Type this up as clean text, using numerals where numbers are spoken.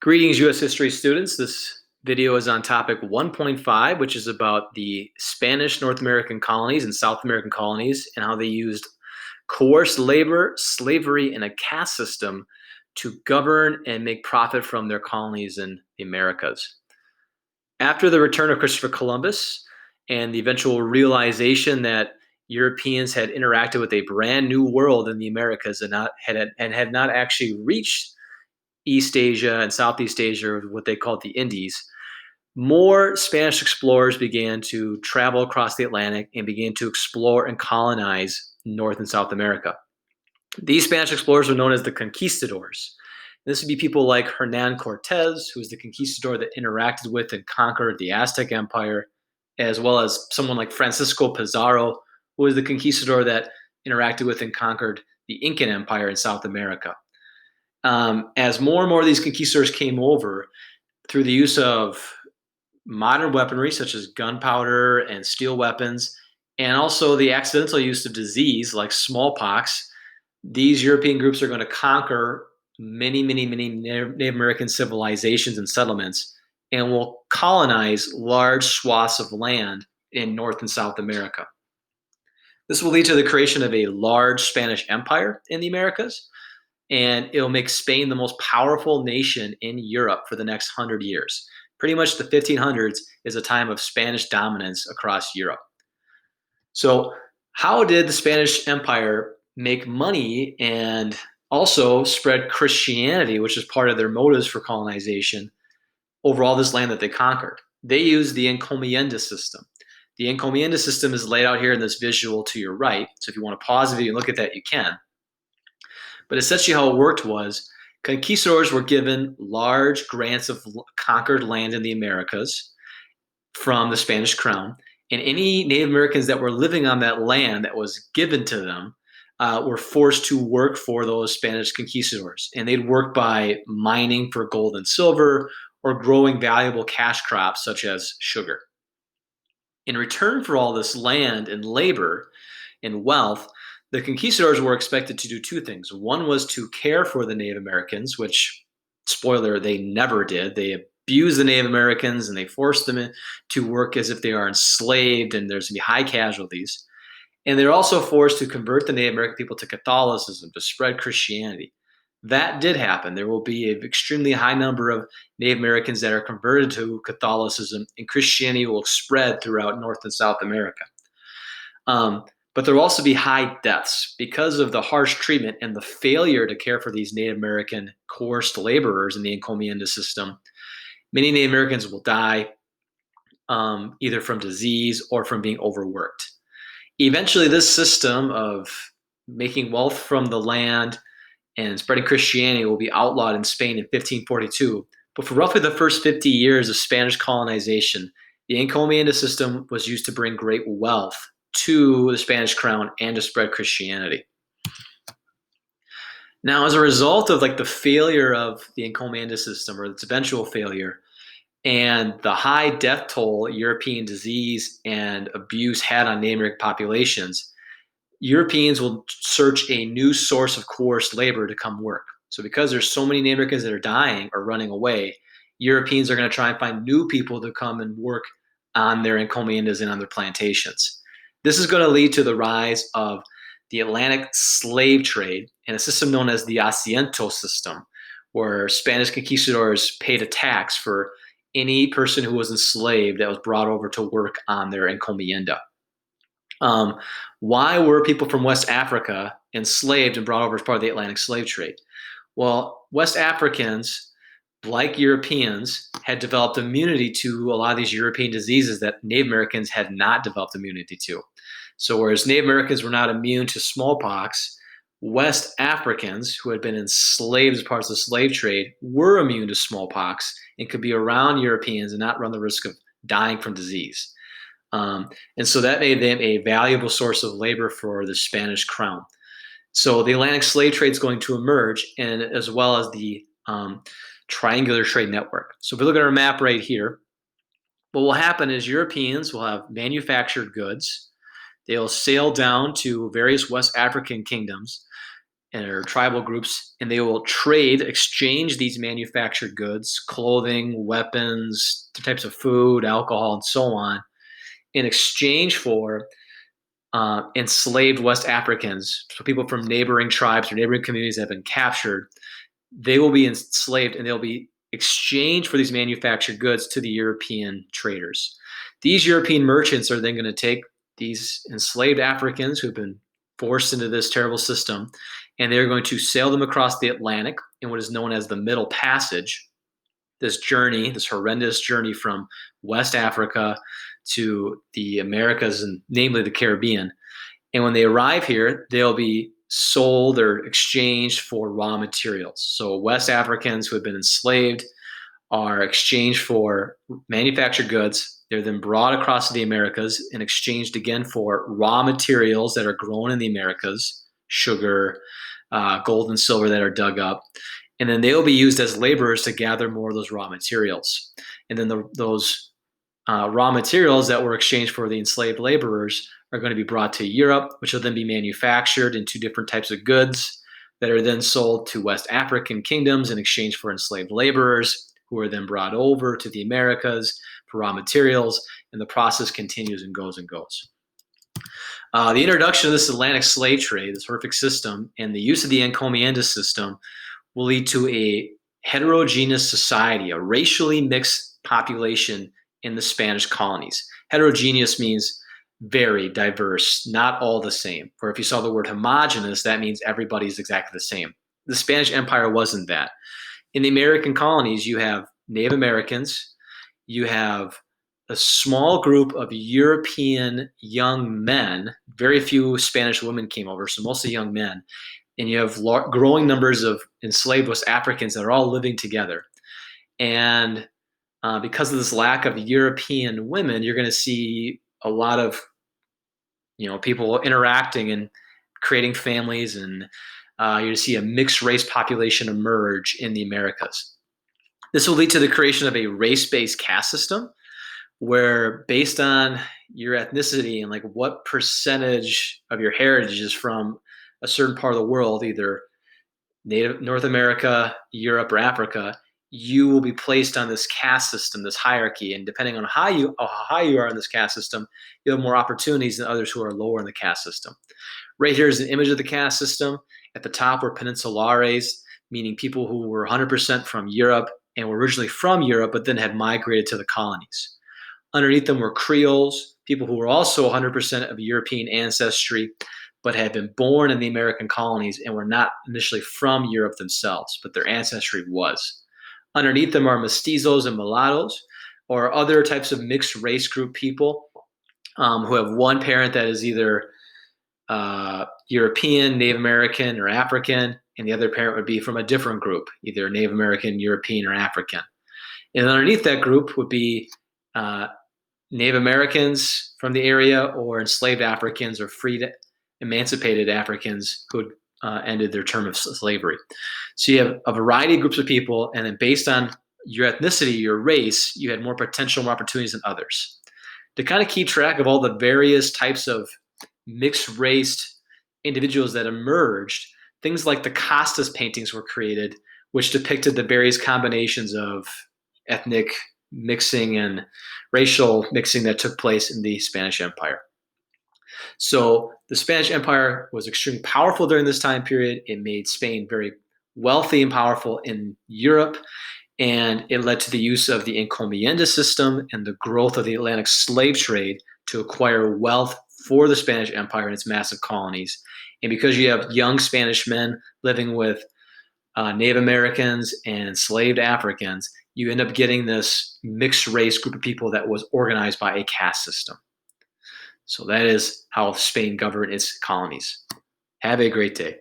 Greetings, U.S. history students. This video is on topic 1.5, which is about the Spanish North American colonies and South American colonies and how they used coerced labor, slavery, and a caste system to govern and make profit from their colonies in the Americas. After the return of Christopher Columbus and the eventual realization that Europeans had interacted with a brand new world in the Americas and had not actually reached East Asia and Southeast Asia, or what they called the Indies, more Spanish explorers began to travel across the Atlantic and began to explore and colonize North and South America. These Spanish explorers were known as the conquistadors. This would be people like Hernan Cortez, who was the conquistador that interacted with and conquered the Aztec Empire, as well as someone like Francisco Pizarro, who was the conquistador that interacted with and conquered the Incan Empire in South America. As more and more of these conquistadors came over through the use of modern weaponry such as gunpowder and steel weapons, and also the accidental use of disease like smallpox, these European groups are going to conquer many Native American civilizations and settlements and will colonize large swaths of land in North and South America. This will lead to the creation of a large Spanish empire in the Americas, and it'll make Spain the most powerful nation in Europe for the next 100 years. Pretty much the 1500s is a time of Spanish dominance across Europe. So how did the Spanish Empire make money and also spread Christianity, which is part of their motives for colonization, over all this land that they conquered? They used the encomienda system. The encomienda system is laid out here in this visual to your right. So if you want to pause the video and look at that, you can. But essentially how it worked was conquistadors were given large grants of conquered land in the Americas from the Spanish crown, and any Native Americans that were living on that land that was given to them were forced to work for those Spanish conquistadors. And they'd work by mining for gold and silver or growing valuable cash crops such as sugar. In return for all this land and labor and wealth, the conquistadors were expected to do two things. One was to care for the Native Americans, which, spoiler, they never did. They abused the Native Americans and they forced them to work as if they are enslaved, and there's going to be high casualties. And they're also forced to convert the Native American people to Catholicism, to spread Christianity. That did happen. There will be an extremely high number of Native Americans that are converted to Catholicism, and Christianity will spread throughout North and South America. But there will also be high deaths because of the harsh treatment and the failure to care for these Native American coerced laborers in the encomienda system. Many Native Americans will die either from disease or from being overworked. Eventually, this system of making wealth from the land and spreading Christianity will be outlawed in Spain in 1542. But for roughly the first 50 years of Spanish colonization, the encomienda system was used to bring great wealth to the Spanish crown and to spread Christianity. Now, as a result of the failure of the encomienda system, or its eventual failure, and the high death toll European disease and abuse had on Native American populations, Europeans will search a new source of coerced labor to come work. So because there's so many Native Americans that are dying or running away, Europeans are going to try and find new people to come and work on their encomiendas and on their plantations. This is going to lead to the rise of the Atlantic slave trade and a system known as the asiento system, where Spanish conquistadors paid a tax for any person who was enslaved that was brought over to work on their encomienda. Why were people from West Africa enslaved and brought over as part of the Atlantic slave trade? Well, West Africans, like Europeans, had developed immunity to a lot of these European diseases that Native Americans had not developed immunity to. So whereas Native Americans were not immune to smallpox, West Africans who had been enslaved as part of the slave trade were immune to smallpox and could be around Europeans and not run the risk of dying from disease. And so that made them a valuable source of labor for the Spanish crown. So the Atlantic slave trade is going to emerge, and as well as the triangular trade network. So if we look at our map right here, what will happen is Europeans will have manufactured goods. They'll sail down to various West African kingdoms. or tribal groups, and they will exchange these manufactured goods, clothing, weapons, types of food, alcohol, and so on, in exchange for enslaved West Africans, so people from neighboring tribes or neighboring communities that have been captured. They will be enslaved and they'll be exchanged for these manufactured goods to the European traders. These European merchants are then going to take these enslaved Africans who've been forced into this terrible system, and they're going to sail them across the Atlantic in what is known as the Middle Passage. This journey, this horrendous journey from West Africa to the Americas, and namely the Caribbean. And when they arrive here, they'll be sold or exchanged for raw materials. So West Africans who have been enslaved are exchanged for manufactured goods. They're then brought across to the Americas and exchanged again for raw materials that are grown in the Americas, sugar, gold and silver that are dug up. And then they'll be used as laborers to gather more of those raw materials. And then those raw materials that were exchanged for the enslaved laborers are going to be brought to Europe, which will then be manufactured into different types of goods that are then sold to West African kingdoms in exchange for enslaved laborers, who are then brought over to the Americas for raw materials, and the process continues and goes and goes. The introduction of this Atlantic slave trade, this horrific system, and the use of the encomienda system will lead to a heterogeneous society, a racially mixed population in the Spanish colonies. Heterogeneous means very diverse, not all the same. Or if you saw the word homogeneous, that means everybody's exactly the same. The Spanish Empire wasn't that. In the American colonies, you have Native Americans, you have a small group of European young men, very few Spanish women came over, so mostly young men, and you have growing numbers of enslaved West Africans that are all living together. And because of this lack of European women, you're going to see a lot of people interacting and creating families, and you're going to see a mixed race population emerge in the Americas. This will lead to the creation of a race-based caste system, where based on your ethnicity and like what percentage of your heritage is from a certain part of the world, either North America, Europe, or Africa, you will be placed on this caste system, this hierarchy, and depending on how high you are in this caste system, you have more opportunities than others who are lower in the caste system. Right here is an image of the caste system. At the top were peninsulares, meaning people who were 100% from Europe and were originally from Europe, but then had migrated to the colonies. Underneath them were Creoles, people who were also 100% of European ancestry, but had been born in the American colonies and were not initially from Europe themselves, but their ancestry was. Underneath them are mestizos and mulattoes, or other types of mixed race group people who have one parent that is either European, Native American, or African, and the other parent would be from a different group, either Native American, European, or African. And underneath that group would be Native Americans from the area, or enslaved Africans, or freed, emancipated Africans who had ended their term of slavery. So you have a variety of groups of people, and then based on your ethnicity, your race, you had more potential, more opportunities than others. To kind of keep track of all the various types of mixed raced individuals that emerged, things like the Caste paintings were created, which depicted the various combinations of ethnic mixing and racial mixing that took place in the Spanish Empire. So the Spanish Empire was extremely powerful during this time period. It made Spain very wealthy and powerful in Europe, and it led to the use of the encomienda system and the growth of the Atlantic slave trade to acquire wealth for the Spanish Empire and its massive colonies. And because you have young Spanish men living with Native Americans and enslaved Africans, you end up getting this mixed race group of people that was organized by a caste system. So that is how Spain governed its colonies. Have a great day.